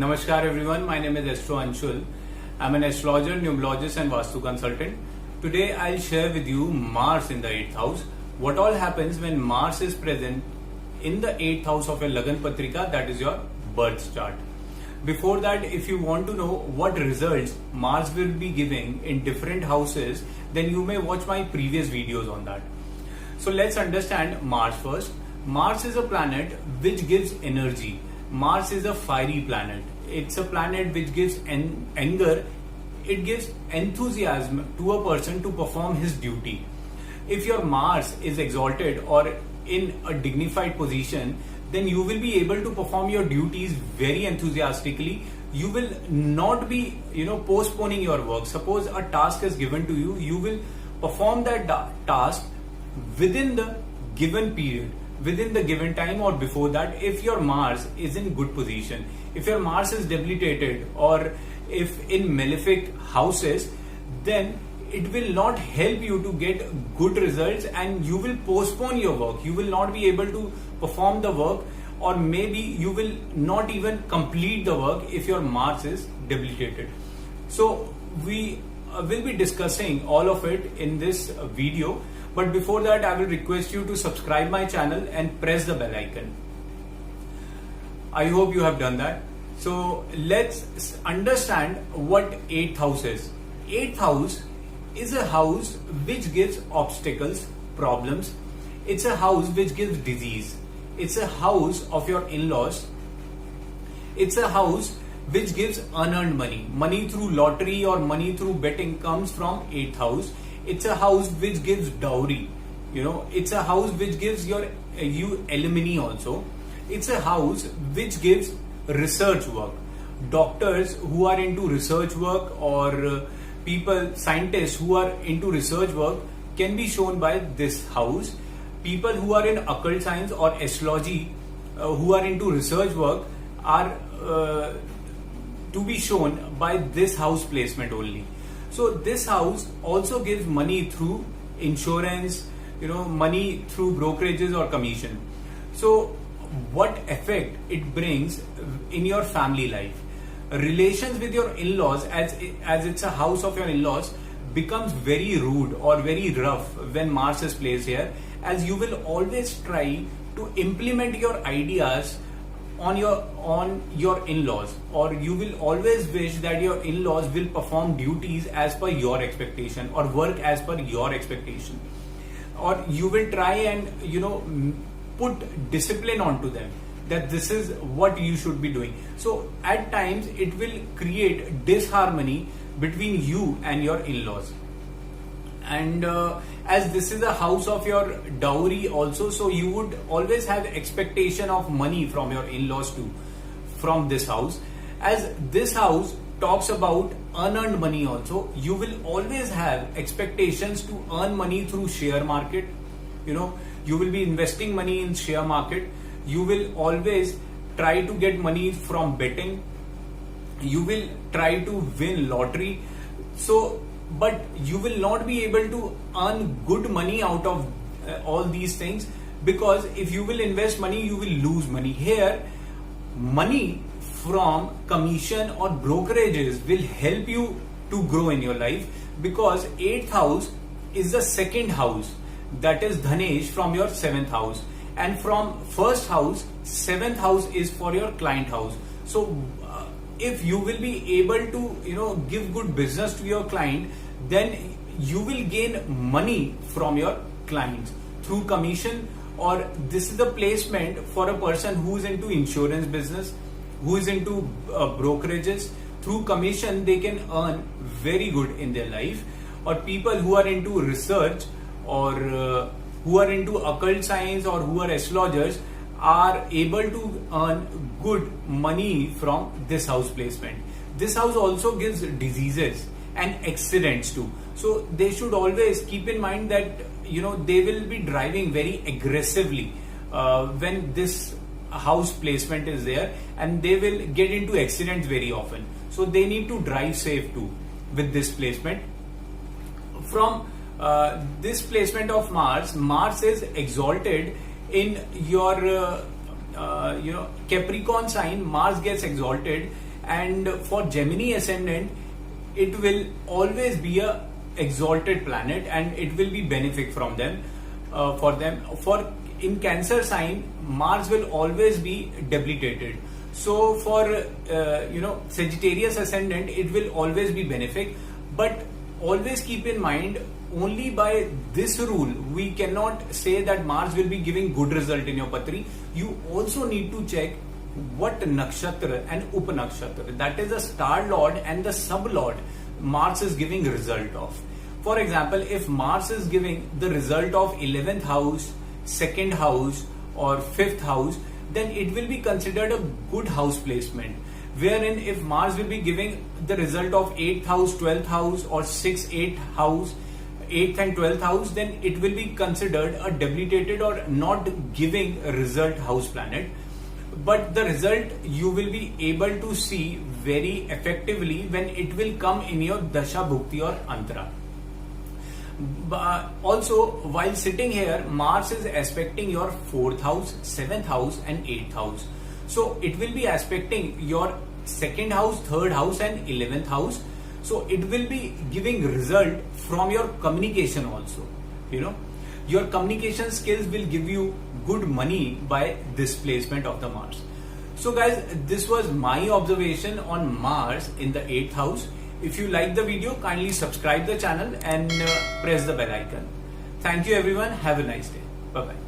Namaskar everyone, my name is Astro Anshul. I'm an astrologer, numerologist and Vastu consultant. Today I'll share with you Mars in the 8th house. What all happens when Mars is present in the 8th house of your Lagan Patrika, that is your birth chart. Before that, if you want to know what results Mars will be giving in different houses, then you may watch my previous videos on that. So let's understand Mars first. Mars is a planet which gives energy. Mars is a fiery planet. It's a planet which gives anger. It gives enthusiasm to a person to perform his duty. If your Mars is exalted or in a dignified position, then you will be able to perform your duties very enthusiastically. You will not be, postponing your work. Suppose a task is given to you, you will perform that task within the given period, within the given time or before that, if your Mars is in good position. If your Mars is debilitated or if in malefic houses, then it will not help you to get good results and you will postpone your work. You will not be able to perform the work, or maybe you will not even complete the work if your Mars is debilitated. So we will be discussing all of it in this video. But before that, I will request you to subscribe my channel and press the bell icon. I hope you have done that. So let's understand what 8th house is. 8th house is a house which gives obstacles, problems. It's a house which gives disease. It's a house of your in-laws. It's a house which gives unearned money. Money through lottery or money through betting comes from 8th house. It's a house which gives dowry. It's a house which gives you alimony also. It's a house which gives research work. Doctors who are into research work or scientists who are into research work can be shown by this house. People who are in occult science or astrology who are into research work are to be shown by this house placement only. So this house also gives money through insurance, money through brokerages or commission. So what effect it brings in your family life? Relations with your in-laws, as it's a house of your in-laws, becomes very rude or very rough when Mars is placed here, as you will always try to implement your ideas on your in-laws, or you will always wish that your in-laws will perform duties as per your expectation or work as per your expectation, or you will try and put discipline onto them that this is what you should be doing. So at times it will create disharmony between you and your in-laws. And as this is a house of your dowry also, so you would always have expectation of money from your in-laws too, from this house. As this house talks about unearned money also, you will always have expectations to earn money through share market. You will be investing money in share market. You will always try to get money from betting. You will try to win lottery. But you will not be able to earn good money out of all these things, because if you will invest money, you will lose money. Here, money from commission or brokerages will help you to grow in your life, because 8th house is the second house, that is Dhanesh, from your 7th house, and from 1st house, 7th house is for your client house. So if you will be able to give good business to your client, then you will gain money from your clients through commission. Or this is the placement for a person who is into insurance business, who is into brokerages. Through commission they can earn very good in their life. Or people who are into research or who are into occult science or who are astrologers are able to earn good money from this house placement. This house also gives diseases and accidents too. So they should always keep in mind that they will be driving very aggressively when this house placement is there, and they will get into accidents very often. So they need to drive safe too with this placement. From this placement of Mars is exalted in your Capricorn sign. Mars gets exalted And for Gemini ascendant, it will always be a exalted planet and it will be benefic from them. For in Cancer sign, Mars will always be debilitated. So for Sagittarius ascendant, it will always be benefic. But always keep in mind, only by this rule we cannot say that Mars will be giving good result in your patri. You also need to check what nakshatra and upanakshatra, that is the star lord and the sub lord, Mars is giving result of. For example, if Mars is giving the result of 11th house, 2nd house or 5th house, then it will be considered a good house placement. Wherein if Mars will be giving the result of 8th house, 12th house or 6th, 8th house, 8th and 12th house, then it will be considered a debilitated or not giving a result house planet. But the result you will be able to see very effectively when it will come in your Dasha, Bhukti or Antara. Also, while sitting here, Mars is aspecting your 4th house, 7th house and 8th house. So it will be aspecting your 2nd house, 3rd house and 11th house. So it will be giving result from your communication also. Your communication skills will give you good money by this placement of the Mars. So guys, this was my observation on Mars in the 8th house. If you like the video, kindly subscribe the channel and press the bell icon. Thank you everyone. Have a nice day. Bye bye.